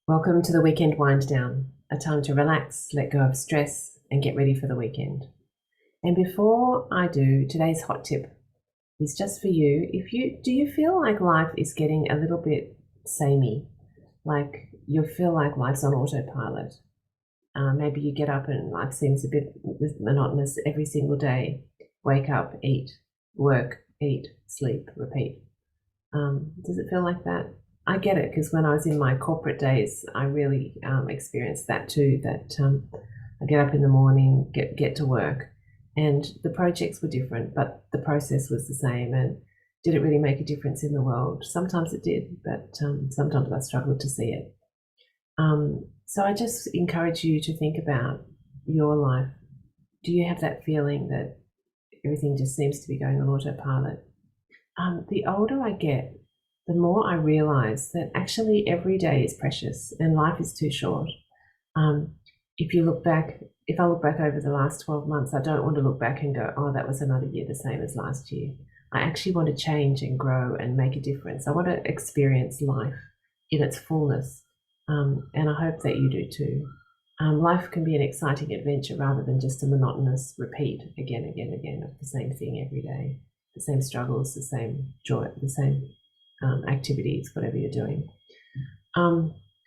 Welcome to the weekend wind down, a time to relax, let go of stress, and get ready for the weekend. And before I do, today's hot tip is just for you. Do you feel like life is getting a little bit samey, like you feel like life's on autopilot? Maybe you get up and life seems a bit monotonous every single day. Wake up, eat, work, eat, sleep, repeat. Does it feel like that? I get it because when I was in my corporate days, I really experienced that too. I get up in the morning, get to work, and the projects were different, but the process was the same. And did it really make a difference in the world? Sometimes it did, but sometimes I struggled to see it. So I just encourage you to think about your life. Do you have that feeling that everything just seems to be going on autopilot? The older I get, the more I realize that actually every day is precious and life is too short. Um, if I look back over the last 12 months, I don't want to look back and go, oh, that was another year the same as last year. I actually want to change and grow and make a difference. I want to experience life in its fullness. And I hope that you do too. Life can be an exciting adventure rather than just a monotonous repeat again of the same thing every day, the same struggles, the same joy, the same activities, whatever you're doing.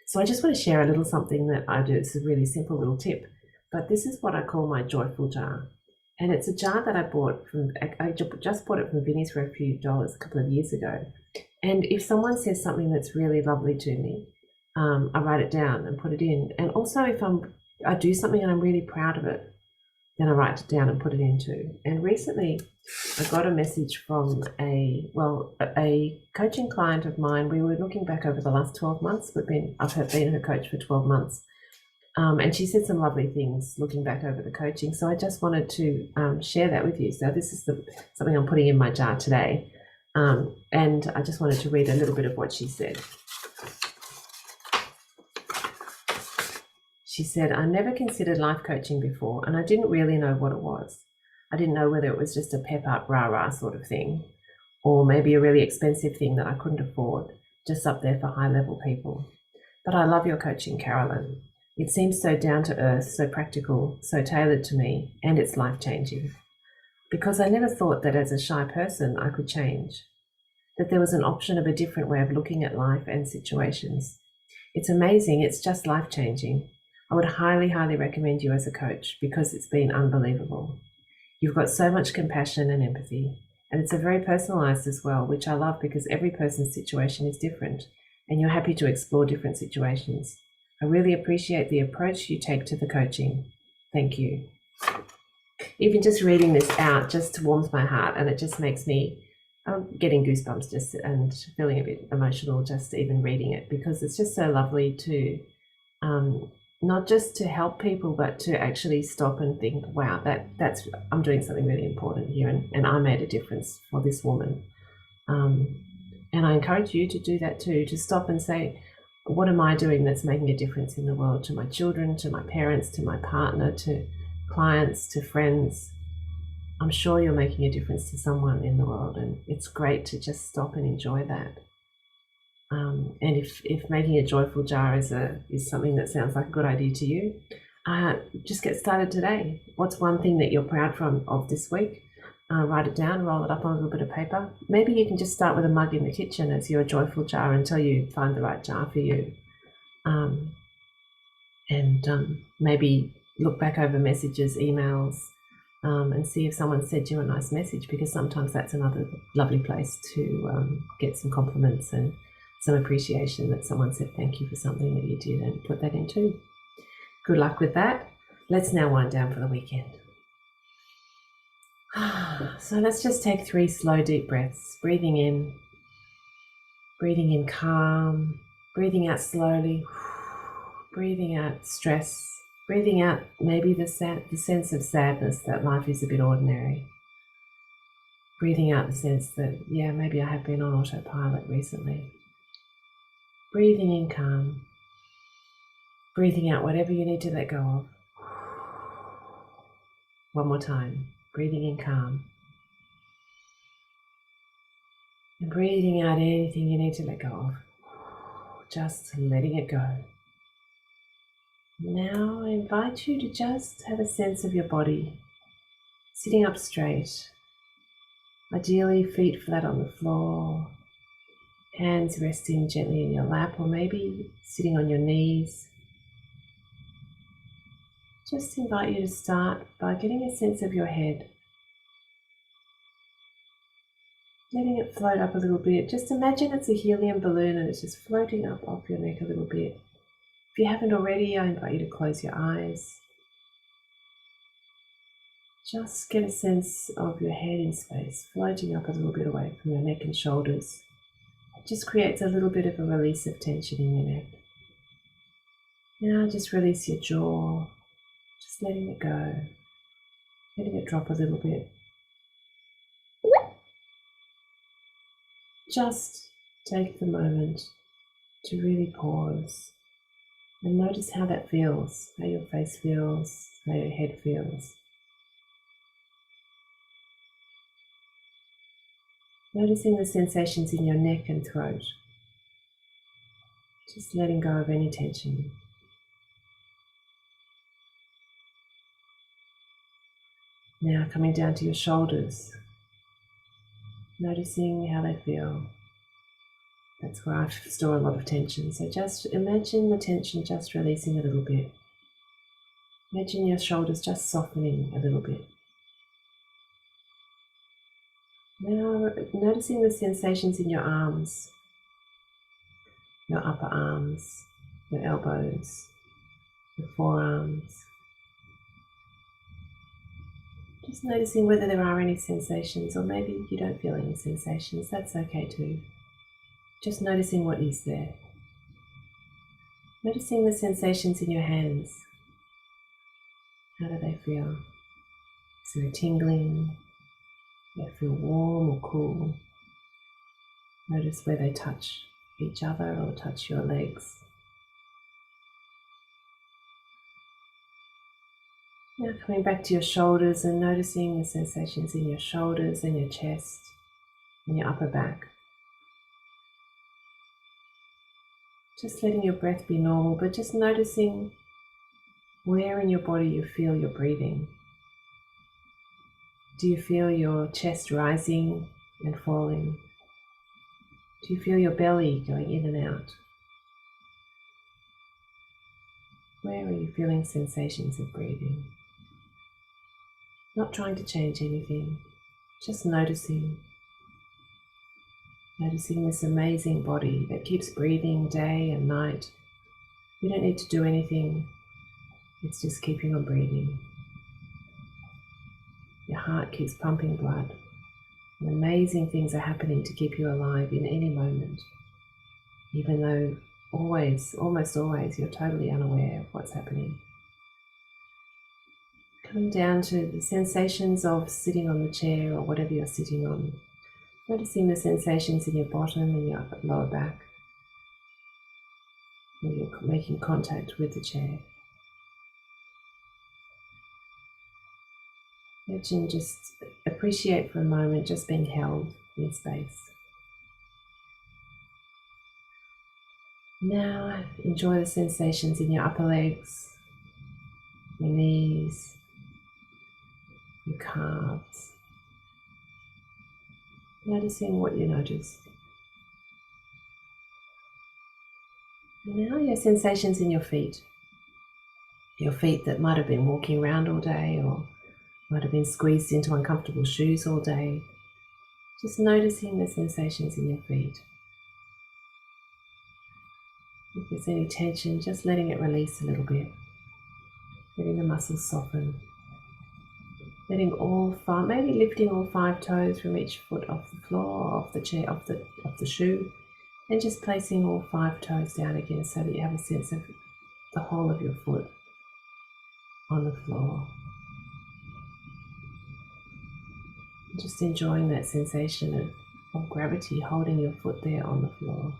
So I just want to share a little something that I do. It's a really simple little tip, but this is what I call my joyful jar. And it's a jar that I just bought it from Vinnie's for a few dollars a couple of years ago. And if someone says something that's really lovely to me, I write it down and put it in. And also if I do something and I'm really proud of it, then I write it down and put it into. And recently I got a message from a coaching client of mine. We were looking back over the last 12 months. I've been her coach for 12 months. And she said some lovely things looking back over the coaching. So I just wanted to share that with you. So this is something I'm putting in my jar today. And I just wanted to read a little bit of what she said. She said, I never considered life coaching before, and I didn't really know what it was. I didn't know whether it was just a pep up, rah-rah sort of thing, or maybe a really expensive thing that I couldn't afford, just up there for high-level people. But I love your coaching, Carolyn. It seems so down to earth, so practical, so tailored to me, and it's life-changing. Because I never thought that as a shy person I could change, that there was an option of a different way of looking at life and situations. It's amazing, it's just life-changing. I would highly, highly recommend you as a coach because it's been unbelievable. You've got so much compassion and empathy, and it's a very personalized as well, which I love because every person's situation is different, and you're happy to explore different situations. I really appreciate the approach you take to the coaching. Thank you. Even just reading this out just warms my heart, and it just makes me getting goosebumps just and feeling a bit emotional just even reading it because it's just so lovely to not just to help people, but to actually stop and think, wow, that's I'm doing something really important here, and I made a difference for this woman. And I encourage you to do that too, to stop and say, what am I doing that's making a difference in the world to my children, to my parents, to my partner, to clients, to friends? I'm sure you're making a difference to someone in the world, and it's great to just stop and enjoy that. And if making a joyful jar is something that sounds like a good idea to you, just get started today. What's one thing that you're proud of this week? Write it down, roll it up on a little bit of paper. Maybe you can just start with a mug in the kitchen as your joyful jar until you find the right jar for you. Maybe look back over messages, emails, and see if someone sent you a nice message, because sometimes that's another lovely place to get some compliments and some appreciation that someone said thank you for something that you did, and put that in too. Good luck with that. Let's now wind down for the weekend. So let's just take 3 slow, deep breaths. Breathing in calm, breathing out slowly, breathing out stress, breathing out maybe the sense of sadness that life is a bit ordinary. Breathing out the sense that, yeah, maybe I have been on autopilot recently. Breathing in calm, breathing out whatever you need to let go of. One more time, breathing in calm. And breathing out anything you need to let go of. Just letting it go. Now I invite you to just have a sense of your body sitting up straight, ideally feet flat on the floor, hands resting gently in your lap or maybe sitting on your knees. Just invite you to start by getting a sense of your head, letting it float up a little bit. Just imagine it's a helium balloon and it's just floating up off your neck a little bit. If you haven't already, I invite you to close your eyes. Just get a sense of your head in space, floating up a little bit away from your neck and shoulders. It just creates a little bit of a release of tension in your neck. Now just release your jaw, just letting it go, letting it drop a little bit. Just take the moment to really pause and notice how that feels, how your face feels, how your head feels. Noticing the sensations in your neck and throat. Just letting go of any tension. Now coming down to your shoulders. Noticing how they feel. That's where I store a lot of tension. So just imagine the tension just releasing a little bit. Imagine your shoulders just softening a little bit. Now noticing the sensations in your arms, your upper arms, your elbows, your forearms. Just noticing whether there are any sensations, or maybe you don't feel any sensations. That's okay too. Just noticing what is there. Noticing the sensations in your hands. How do they feel? Is there a tingling? Do they feel warm or cool? Notice where they touch each other or touch your legs. Now coming back to your shoulders and noticing the sensations in your shoulders and your chest and your upper back. Just letting your breath be normal, but just noticing where in your body you feel you're breathing. Do you feel your chest rising and falling? Do you feel your belly going in and out? Where are you feeling sensations of breathing? Not trying to change anything, just noticing. Noticing this amazing body that keeps breathing day and night. You don't need to do anything, it's just keeping on breathing. Your heart keeps pumping blood, and amazing things are happening to keep you alive in any moment, even though almost always, you're totally unaware of what's happening. Coming down to the sensations of sitting on the chair or whatever you're sitting on. Noticing the sensations in your bottom and your lower back, where you're making contact with the chair. Imagine, just appreciate for a moment just being held in space. Now enjoy the sensations in your upper legs, your knees, your calves. Noticing what you notice. And now your sensations in your feet. Your feet that might have been walking around all day or might have been squeezed into uncomfortable shoes all day. Just noticing the sensations in your feet. If there's any tension, just letting it release a little bit. Letting the muscles soften. Letting maybe lifting all 5 toes from each foot off the floor, off the chair, off the shoe, and just placing all 5 toes down again so that you have a sense of the whole of your foot on the floor. Just enjoying that sensation of gravity holding your foot there on the floor.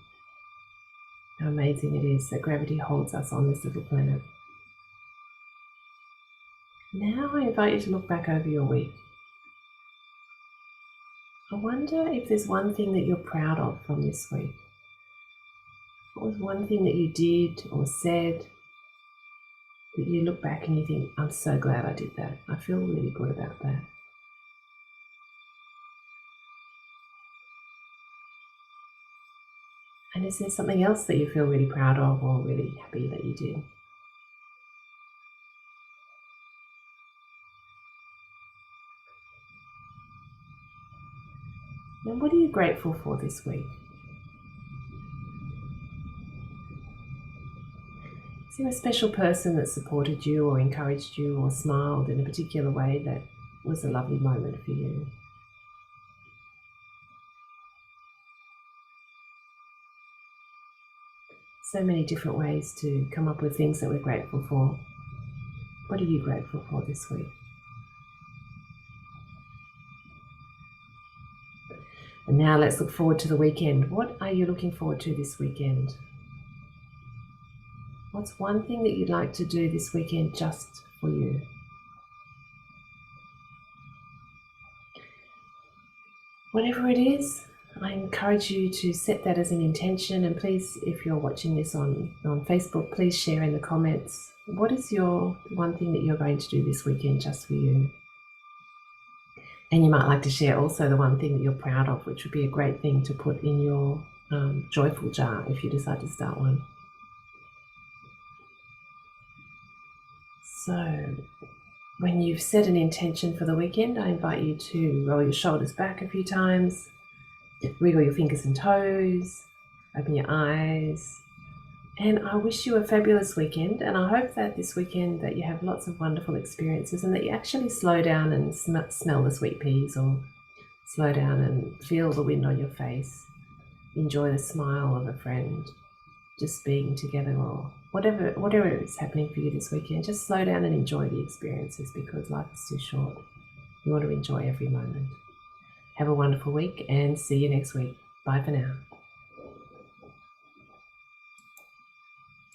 How amazing it is that gravity holds us on this little planet. Now I invite you to look back over your week. I wonder if there's one thing that you're proud of from this week. What was one thing that you did or said that you look back and you think, I'm so glad I did that. I feel really good about that. And is there something else that you feel really proud of or really happy that you did? And what are you grateful for this week? Is there a special person that supported you or encouraged you or smiled in a particular way that was a lovely moment for you? So many different ways to come up with things that we're grateful for. What are you grateful for this week? And now let's look forward to the weekend. What are you looking forward to this weekend? What's one thing that you'd like to do this weekend just for you? Whatever it is, I encourage you to set that as an intention, and please, if you're watching this on Facebook, please share in the comments. What is your one thing that you're going to do this weekend just for you? And you might like to share also the one thing that you're proud of, which would be a great thing to put in your joyful jar if you decide to start one. So when you've set an intention for the weekend, I invite you to roll your shoulders back a few times, wiggle your fingers and toes, open your eyes, and I wish you a fabulous weekend. And I hope that this weekend that you have lots of wonderful experiences and that you actually slow down and smell the sweet peas, or slow down and feel the wind on your face, enjoy the smile of a friend, just being together, or whatever is happening for you this weekend. Just slow down and enjoy the experiences, because life is too short. You want to enjoy every moment. Have a wonderful week and see you next week. Bye for now.